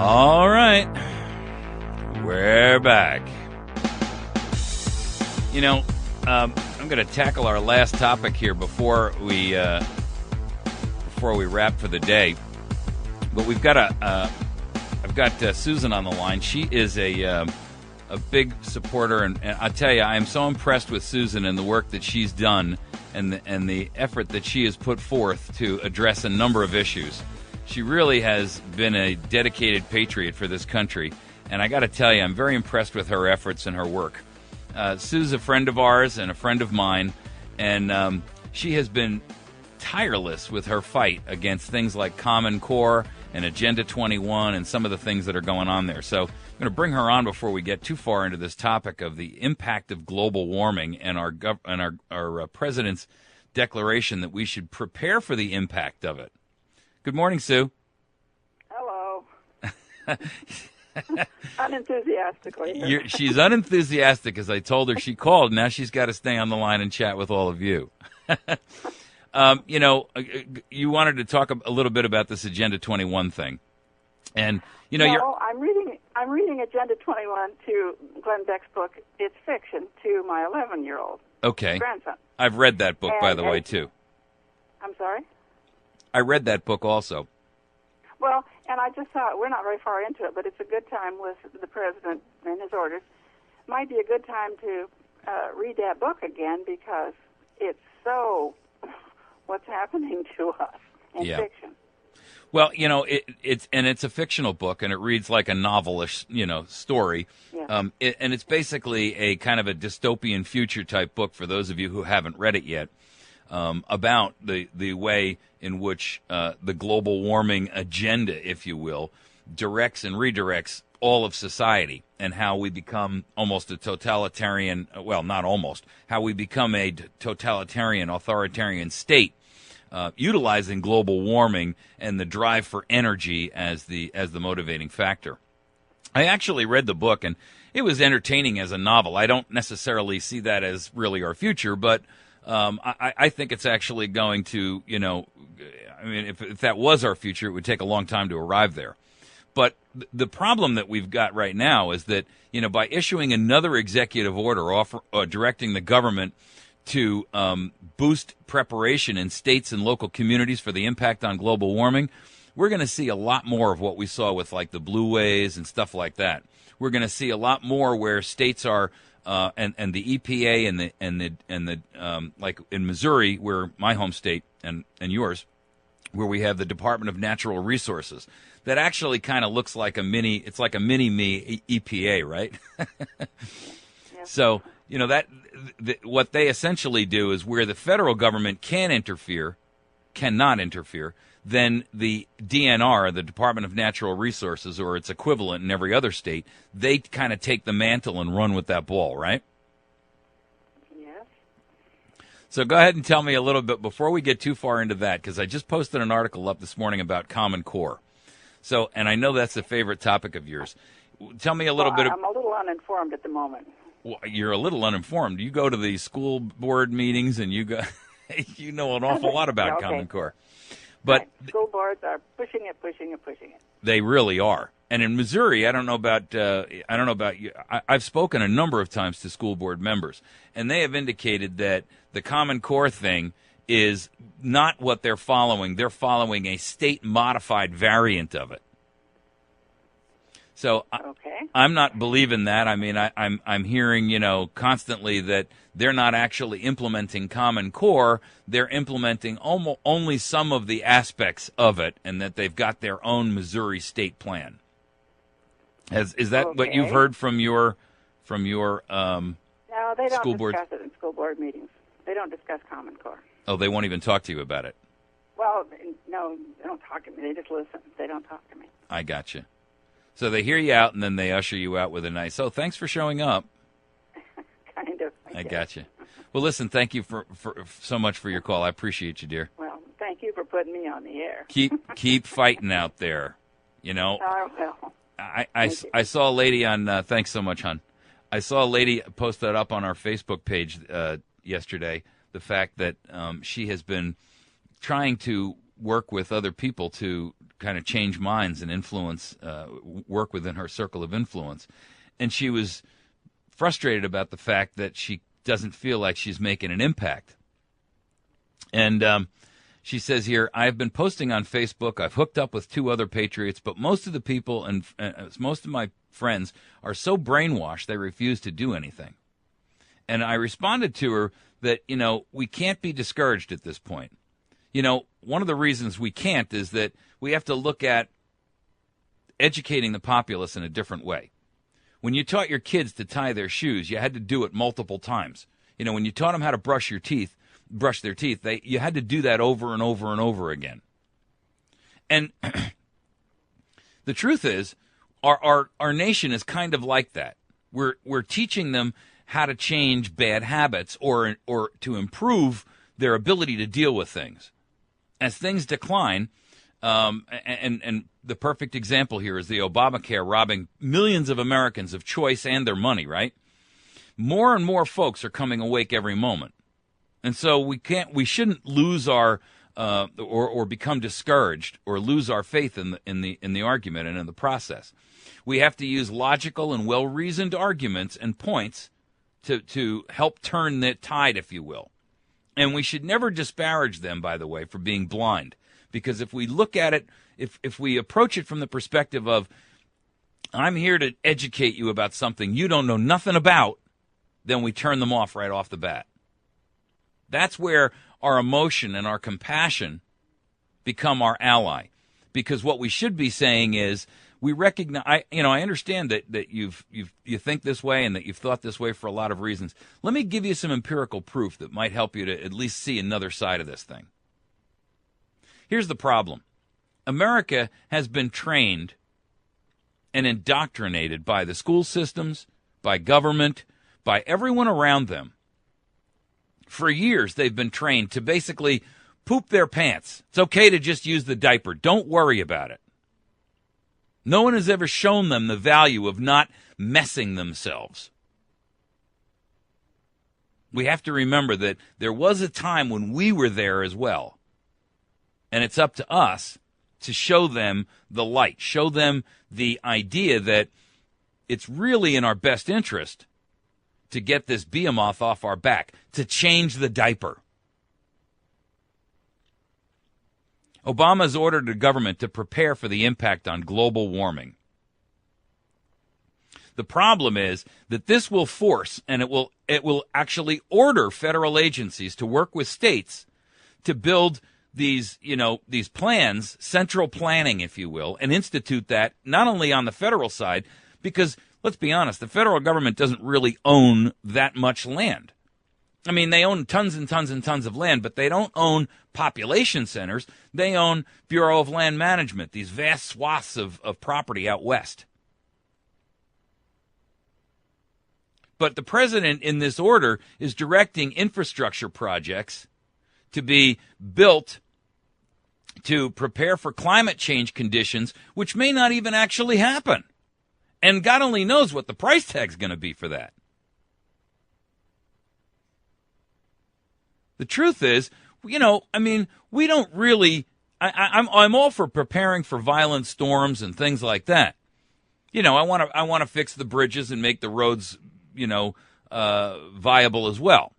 All right, we're back. You know, I'm going to tackle our last topic here before we wrap for the day. But we've got I've got Susan on the line. She is a big supporter, and I tell you, I am so impressed with Susan and the work that she's done and the effort that she has put forth to address a number of issues. She really has been a dedicated patriot for this country, and I got to tell you, I'm very impressed with her efforts and her work. Sue's a friend of ours and a friend of mine, and she has been tireless with her fight against things like Common Core and Agenda 21 and some of the things that are going on there. So I'm going to bring her on before we get too far into this topic of the impact of global warming and our president's declaration that we should prepare for the impact of it. Good morning, Sue. Hello. Unenthusiastically. She's unenthusiastic, as I told her. She called. Now she's got to stay on the line and chat with all of you. You know, you wanted to talk a little bit about this Agenda 21 thing, and you know, I'm reading Agenda 21 to Glenn Beck's book. It's fiction to my 11-year-old grandson. I've read that book, by the way, too. I'm sorry? I read that book also. Well, and I just thought, we're not very far into it, but it's a good time with the president and his orders. Might be a good time to read that book again because it's so what's happening to us in fiction. Well, you know, it's a fictional book, and it reads like a novelish, story. Yeah. And it's basically a kind of a dystopian future type book for those of you who haven't read it yet, about the way in which the global warming agenda, if you will, directs and redirects all of society, and how we become almost a totalitarian, well, not almost, how we become a totalitarian, authoritarian state, utilizing global warming and the drive for energy as the motivating factor. I actually read the book, and it was entertaining as a novel. I don't necessarily see that as really our future, but I think it's actually going to, I mean, if that was our future, it would take a long time to arrive there. But the problem that we've got right now is that, by issuing another executive order directing the government to boost preparation in states and local communities for the impact on global warming, we're going to see a lot more of what we saw with like the blue waves and stuff like that. We're going to see a lot more where states are and the EPA and the like in Missouri, where my home state and yours, where we have the Department of Natural Resources, that actually kind of looks like it's like a mini-me EPA, right? Yes. So, what they essentially do is where the federal government cannot interfere, then the DNR, the Department of Natural Resources, or its equivalent in every other state, they kind of take the mantle and run with that ball, right? Yes. So go ahead and tell me a little bit before we get too far into that, because I just posted an article up this morning about Common Core. So, and I know that's a favorite topic of yours. Tell me a little bit. I'm a little uninformed at the moment. Well, you're a little uninformed. You go to the school board meetings, and you know an awful lot about Common Core. But right. School boards are pushing it. They really are. And in Missouri, I don't know about you. I've spoken a number of times to school board members, and they have indicated that the Common Core thing is not what they're following. They're following a state-modified variant of it. So I'm not believing that. I mean, I'm hearing, constantly that they're not actually implementing Common Core. They're implementing only some of the aspects of it, and that they've got their own Missouri state plan. Is that what you've heard from your No, they don't school board? Discuss it in school board meetings. They don't discuss Common Core. Oh, they won't even talk to you about it? Well, no, they don't talk to me. They just listen. They don't talk to me. I got you. So they hear you out, and then they usher you out with a nice, thanks for showing up. Kind of. I got you. Well, listen, thank you for so much for your call. I appreciate you, dear. Well, thank you for putting me on the air. Keep fighting out there, I will. I saw a lady on, thanks so much, hon. I saw a lady post that up on our Facebook page yesterday, the fact that she has been trying to work with other people to kind of change minds and influence, work within her circle of influence. And she was frustrated about the fact that she doesn't feel like she's making an impact. And she says here, I've been posting on Facebook. I've hooked up with 2 other patriots, but most of the people and most of my friends are so brainwashed they refuse to do anything. And I responded to her that, we can't be discouraged at this point. One of the reasons we can't is that we have to look at educating the populace in a different way. When you taught your kids to tie their shoes, you had to do it multiple times. When you taught them how to brush their teeth, you had to do that over and over and over again. And the truth is, our nation is kind of like that. We're teaching them how to change bad habits or to improve their ability to deal with things. As things decline, and the perfect example here is the Obamacare robbing millions of Americans of choice and their money, right? More and more folks are coming awake every moment. And so we shouldn't lose our or become discouraged or lose our faith in the argument and in the process. We have to use logical and well-reasoned arguments and points to help turn the tide, if you will. And we should never disparage them, by the way, for being blind. Because if we look at it, if we approach it from the perspective of, I'm here to educate you about something you don't know nothing about, then we turn them off right off the bat. That's where our emotion and our compassion become our ally. Because what we should be saying is, we recognize, I understand that you think this way and that you've thought this way for a lot of reasons. Let me give you some empirical proof that might help you to at least see another side of this thing. Here's the problem. America has been trained and indoctrinated by the school systems, by government, by everyone around them. For years, they've been trained to basically poop their pants. It's okay to just use the diaper. Don't worry about it. No one has ever shown them the value of not messing themselves. We have to remember that there was a time when we were there as well. And it's up to us to show them the light, show them the idea that it's really in our best interest to get this behemoth off our back, to change the diaper. Obama has ordered the government to prepare for the impact on global warming. The problem is that this will force, and it will actually order federal agencies to work with states to build these plans, central planning, if you will, and institute that not only on the federal side, because let's be honest, the federal government doesn't really own that much land. I mean, they own tons and tons and tons of land, but they don't own population centers. They own Bureau of Land Management, these vast swaths of property out west. But the president in this order is directing infrastructure projects to be built to prepare for climate change conditions, which may not even actually happen. And God only knows what the price tag's going to be for that. The truth is, we don't really. I'm all for preparing for violent storms and things like that. I want to fix the bridges and make the roads, viable as well.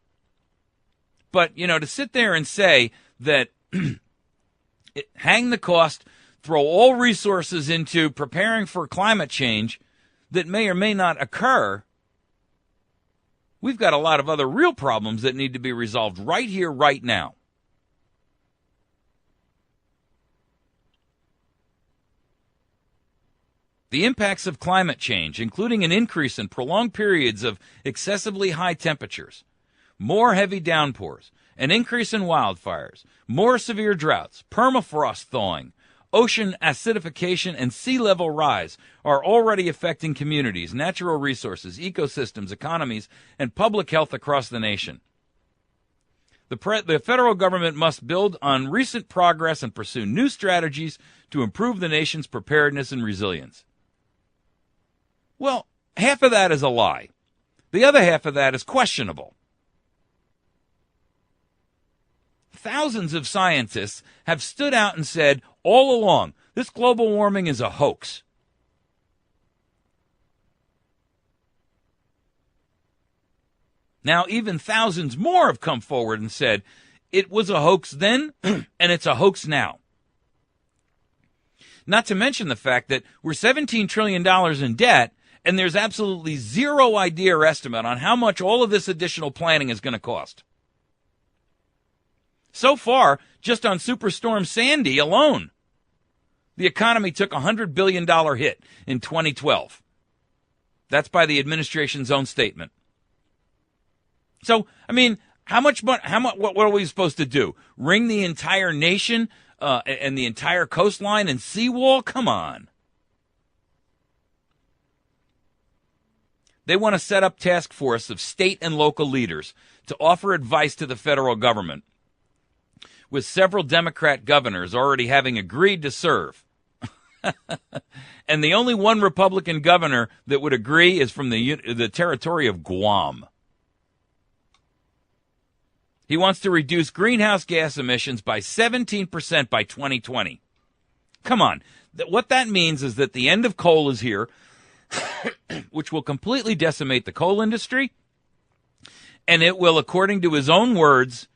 But to sit there and say that hang the cost, throw all resources into preparing for climate change that may or may not occur. We've got a lot of other real problems that need to be resolved right here, right now. The impacts of climate change, including an increase in prolonged periods of excessively high temperatures, more heavy downpours, an increase in wildfires, more severe droughts, permafrost thawing, ocean acidification, and sea level rise are already affecting communities, natural resources, ecosystems, economies, and public health across the nation. The federal government must build on recent progress and pursue new strategies to improve the nation's preparedness and resilience. Well, half of that is a lie. The other half of that is questionable. Thousands of scientists have stood out and said all along This global warming is a hoax. Now, even thousands more have come forward and said it was a hoax then, and it's a hoax now. Not to mention the fact that we're $17 trillion in debt, and there's absolutely zero idea or estimate on how much all of this additional planning is going to cost. So far, just on Superstorm Sandy alone, the economy took a $100 billion hit in 2012. That's by the administration's own statement. So, I mean, what are we supposed to do? Ring the entire nation and the entire coastline and seawall? Come on. They want to set up task force of state and local leaders to offer advice to the federal government, with several Democrat governors already having agreed to serve. And the only one Republican governor that would agree is from the territory of Guam. He wants to reduce greenhouse gas emissions by 17% by 2020. Come on. What that means is that the end of coal is here, which will completely decimate the coal industry, and it will, according to his own words,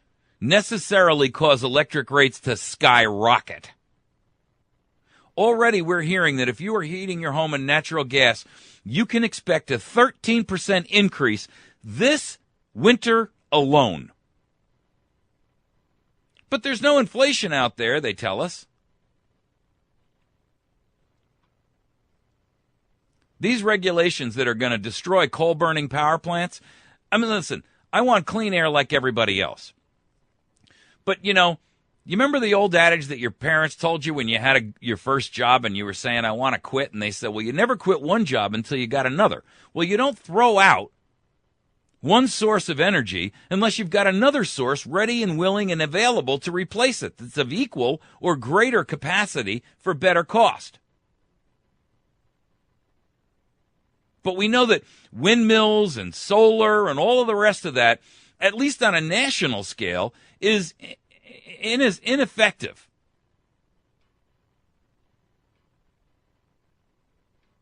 necessarily cause electric rates to skyrocket. Already we're hearing that if you are heating your home in natural gas, you can expect a 13% increase this winter alone. But there's no inflation out there, they tell us. These regulations that are going to destroy coal-burning power plants, I mean, listen, I want clean air like everybody else. But, you remember the old adage that your parents told you when you had your first job and you were saying, I want to quit, and they said, well, you never quit one job until you got another. Well, you don't throw out one source of energy unless you've got another source ready and willing and available to replace it that's of equal or greater capacity for better cost. But we know that windmills and solar and all of the rest of that, at least on a national scale, is ineffective.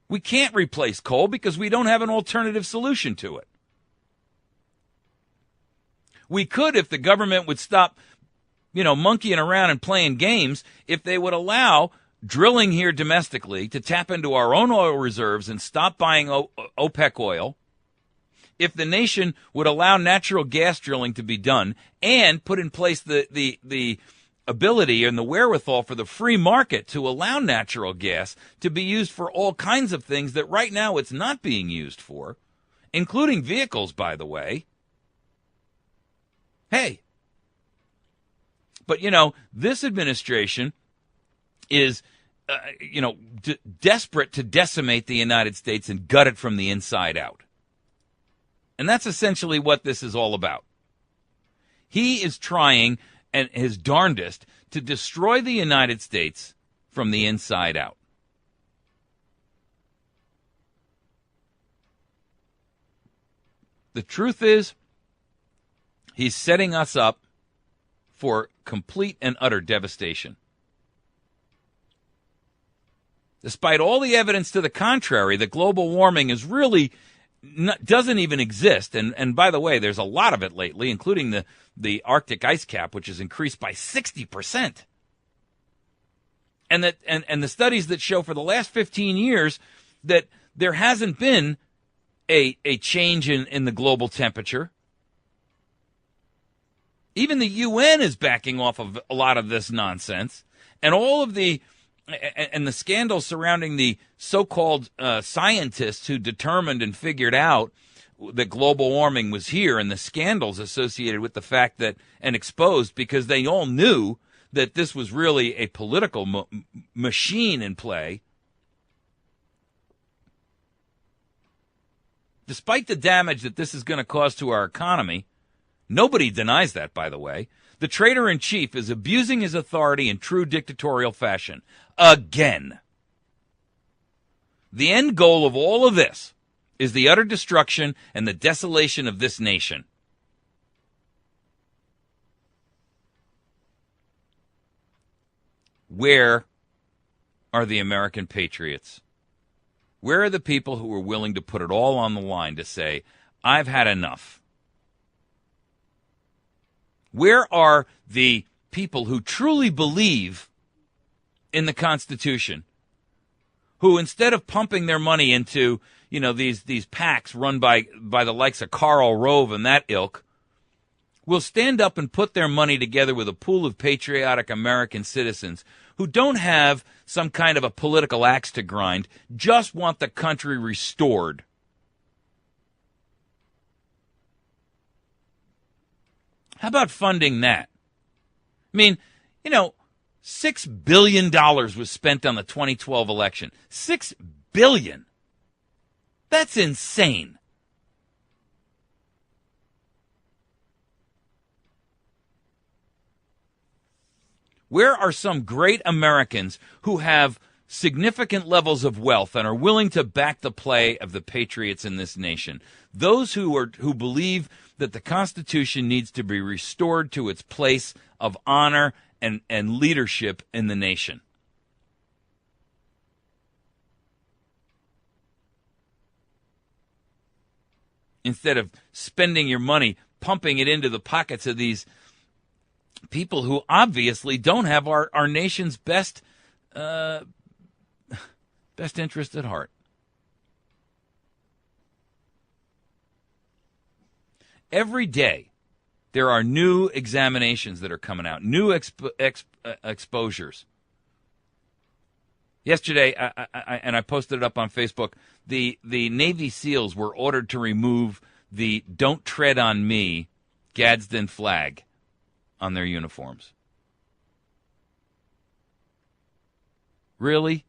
We can't replace coal because we don't have an alternative solution to it. We could if the government would stop, monkeying around and playing games, if they would allow drilling here domestically to tap into our own oil reserves and stop buying OPEC oil, if the nation would allow natural gas drilling to be done and put in place the ability and the wherewithal for the free market to allow natural gas to be used for all kinds of things that right now it's not being used for, including vehicles, by the way. Hey. But, this administration is, desperate to decimate the United States and gut it from the inside out. And that's essentially what this is all about. He is trying and his darndest to destroy the United States from the inside out. The truth is, he's setting us up for complete and utter devastation. Despite all the evidence to the contrary, that global warming is really doesn't even exist. And by the way, there's a lot of it lately, including the Arctic ice cap, which has increased by 60%. And the studies that show for the last 15 years that there hasn't been a change in the global temperature. Even the UN is backing off of a lot of this nonsense. And all of the scandals surrounding the so-called scientists who determined and figured out that global warming was here, and the scandals associated with the fact that, and exposed because they all knew that this was really a political machine in play. Despite the damage that this is going to cause to our economy, nobody denies that, by the way. The traitor-in-chief is abusing his authority in true dictatorial fashion. Again. The end goal of all of this is the utter destruction and the desolation of this nation. Where are the American patriots? Where are the people who are willing to put it all on the line to say, I've had enough? Where are the people who truly believe in the Constitution, who instead of pumping their money into, these PACs run by the likes of Karl Rove and that ilk, will stand up and put their money together with a pool of patriotic American citizens who don't have some kind of a political axe to grind, just want the country restored? How about funding that? I mean, $6 billion was spent on the 2012 election. $6 billion. That's insane. Where are some great Americans who have significant levels of wealth and are willing to back the play of the patriots in this nation? Those who believe that the Constitution needs to be restored to its place of honor and leadership in the nation. Instead of spending your money, pumping it into the pockets of these people who obviously don't have our nation's best interest at heart. Every day, there are new examinations that are coming out, new exposures. Yesterday, I posted it up on Facebook, the Navy SEALs were ordered to remove the "Don't Tread on Me" Gadsden flag on their uniforms. Really?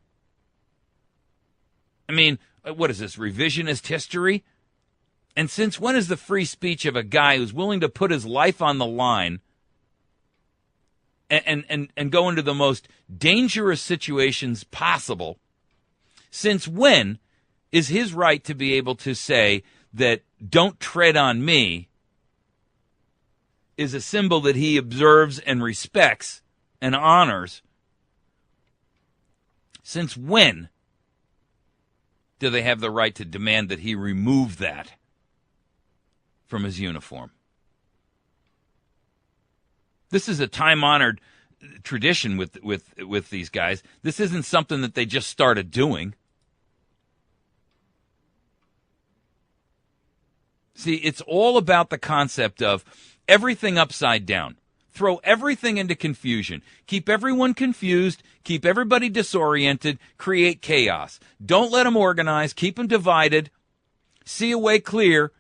I mean, what is this, revisionist history? And since when is the free speech of a guy who's willing to put his life on the line and go into the most dangerous situations possible, since when is his right to be able to say that "Don't tread on me" is a symbol that he observes and respects and honors? Since when do they have the right to demand that he remove that from his uniform? This is a time-honored tradition with these guys. This isn't something that they just started doing. See, it's all about the concept of everything upside down. Throw everything into confusion. Keep everyone confused. Keep everybody disoriented. Create chaos. Don't let them organize. Keep them divided. See a way clear.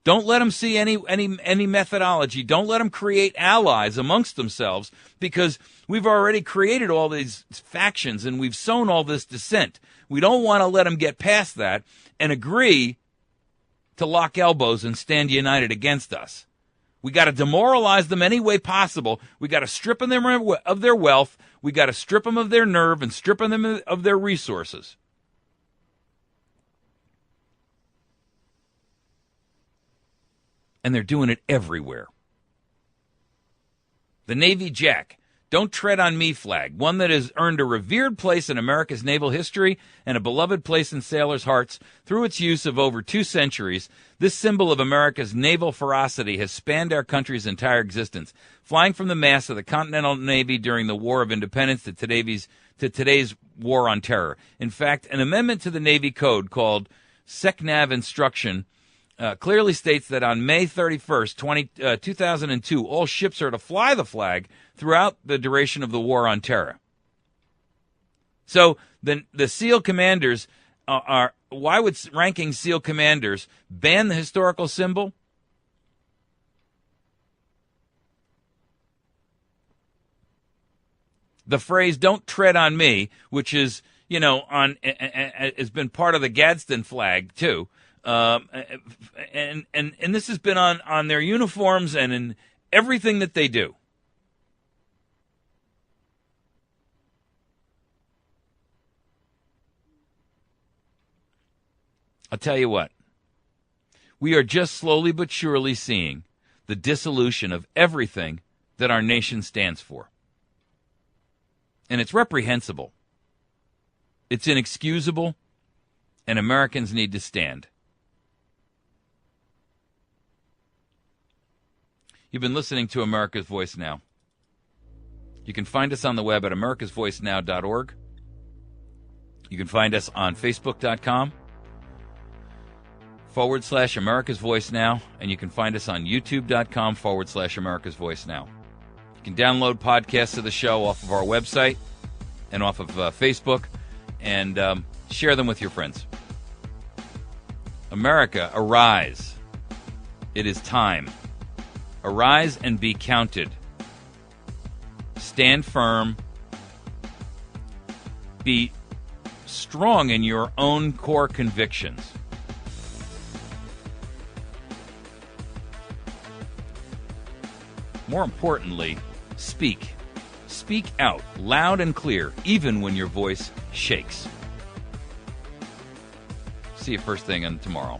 Don't let them see any methodology. Don't let them create allies amongst themselves, because we've already created all these factions and we've sown all this dissent. We don't want to let them get past that and agree to lock elbows and stand united against us. We got to demoralize them any way possible. We got to strip them of their wealth. We got to strip them of their nerve and strip them of their resources. And they're doing it everywhere. The Navy Jack, "Don't Tread on Me" flag, one that has earned a revered place in America's naval history and a beloved place in sailors' hearts through its use of over 2 centuries. This symbol of America's naval ferocity has spanned our country's entire existence, flying from the masts of the Continental Navy during the War of Independence to today's War on Terror. In fact, an amendment to the Navy Code called SECNAV Instruction clearly states that on May 31st, 2002, all ships are to fly the flag throughout the duration of the War on Terror. So the SEAL commanders why would ranking SEAL commanders ban the historical symbol? The phrase "Don't tread on me," which is, has been part of the Gadsden flag too. And this has been on their uniforms and in everything that they do. I'll tell you what. We are just slowly but surely seeing the dissolution of everything that our nation stands for. And it's reprehensible. It's inexcusable, and Americans need to stand. You've been listening to America's Voice Now. You can find us on the web at americasvoicenow.org. You can find us on Facebook.com/America's Voice Now, and you can find us on YouTube.com/America's Voice Now. You can download podcasts of the show off of our website and off of Facebook, and share them with your friends. America, arise. It is time. Arise and be counted. Stand firm. Be strong in your own core convictions. More importantly, speak. Speak out loud and clear, even when your voice shakes. See you first thing tomorrow.